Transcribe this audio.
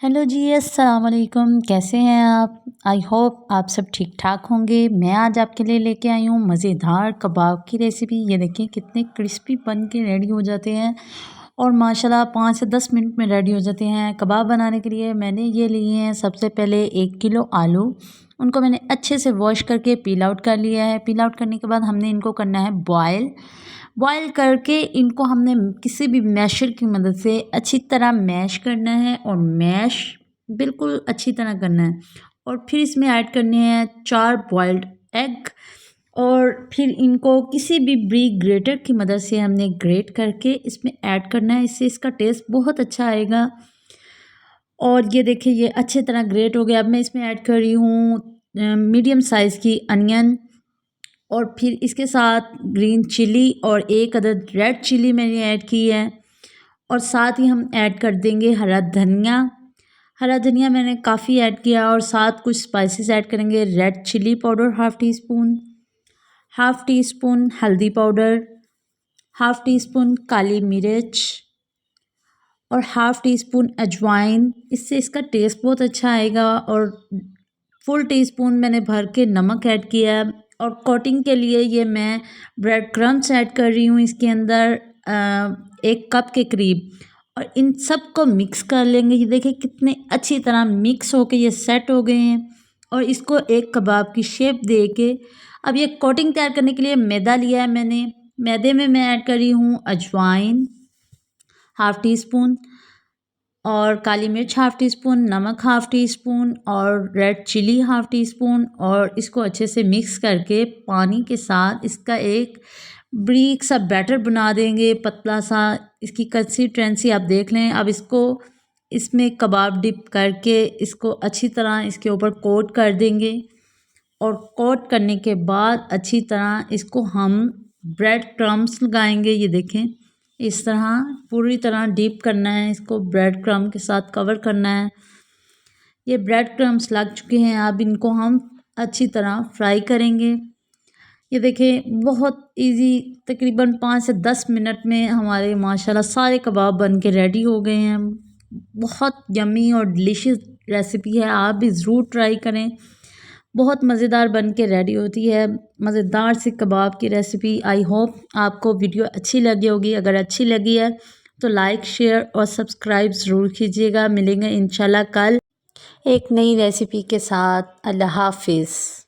Hello जी, अस्सलाम वालेकुम। कैसे हैं आप? आई होप आप सब ठीक ठाक होंगे। मैं आज आपके लिए लेके आई हूँ मज़ेदार कबाब की रेसिपी। ये देखिए कितने क्रिस्पी बन के रेडी हो जाते हैं और माशाल्लाह 5 से 10 मिनट में रेडी हो जाते हैं। कबाब बनाने के लिए मैंने ये लिए हैं सबसे पहले 1 किलो आलू। उनको मैंने अच्छे से वॉश करके पील आउट कर लिया है। पील आउट करने के बाद हमने इनको करना है बॉयल। बॉयल करके इनको हमने किसी भी मैशर की मदद से अच्छी तरह मैश करना है और मैश बिल्कुल अच्छी तरह करना है। और फिर इसमें ऐड करने हैं 4 बॉइल्ड एग और फिर इनको किसी भी ब्री ग्रेटर की मदद से हमने ग्रेट करके इसमें ऐड करना है। इससे इसका टेस्ट बहुत अच्छा आएगा। और ये देखिए ये अच्छी तरह ग्रेट हो गया। अब मैं इसमें ऐड कर रही हूँ मीडियम साइज़ की अनियन और फिर इसके साथ ग्रीन चिली और 1 अदद रेड चिली मैंने ऐड की है। और साथ ही हम ऐड कर देंगे हरा धनिया। हरा धनिया मैंने काफ़ी ऐड किया और साथ कुछ स्पाइसेस ऐड करेंगे। Red chili powder half teaspoon हल्दी पाउडर, हाफ़ टी स्पून काली मिर्च और हाफ़ टी स्पून अजवाइन। इससे इसका टेस्ट बहुत अच्छा आएगा। और फुल टीस्पून मैंने भर के नमक ऐड किया है। और कोटिंग के लिए ये मैं ब्रेड क्रम्स ऐड कर रही हूँ इसके अंदर 1 कप के करीब। और इन सब को मिक्स कर लेंगे। ये देखिए कितने अच्छी तरह मिक्स होके ये सेट हो गए हैं। और इसको एक कबाब की शेप दे के अब ये कोटिंग तैयार करने के लिए मैदा लिया है मैंने। मैदे में मैं ऐड कर रही हूँ अजवाइन हाफ़ टी स्पून और काली मिर्च हाफ़ टी स्पून, नमक हाफ़ टी स्पून और red chili half teaspoon. और इसको अच्छे से मिक्स करके पानी के साथ इसका एक ब्रीक सा बैटर बना देंगे पतला सा। इसकी कंसिस्टेंसी आप देख लें। अब इसको इसमें कबाब डिप करके इसको अच्छी तरह इसके ऊपर कोट कर देंगे। और कोट करने के बाद अच्छी तरह इसको हम ब्रेड क्रम्स लगाएंगे। ये देखें इस तरह पूरी तरह डीप करना है। इसको ब्रेड क्रम्ब के साथ कवर करना है। ये ब्रेड क्रम्स लग चुके हैं। अब इनको हम अच्छी तरह फ्राई करेंगे। ये देखें बहुत इजी, तकरीबन 5 से 10 मिनट में हमारे माशाल्लाह सारे कबाब बन के रेडी हो गए हैं। बहुत यम्मी और डिलीशियस रेसिपी है, आप भी ज़रूर ट्राई करें। बहुत मज़ेदार बन के रेडी होती है मज़ेदार सी कबाब की रेसिपी। आई होप आपको वीडियो अच्छी लगी होगी। अगर अच्छी लगी है तो लाइक शेयर और सब्सक्राइब ज़रूर कीजिएगा। मिलेंगे इंशाल्लाह कल एक नई रेसिपी के साथ। अल्लाह हाफिज़।